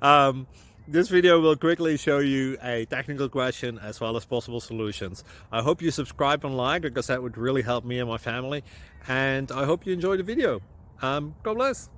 um, this video will quickly show you a technical question as well as possible solutions. I hope you subscribe and like, because that would really help me and my family. And I hope you enjoy the video. God bless.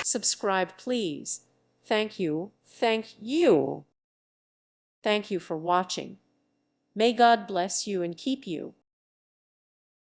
Subscribe, please. Thank you. Thank you. Thank you for watching. May God bless you and keep you.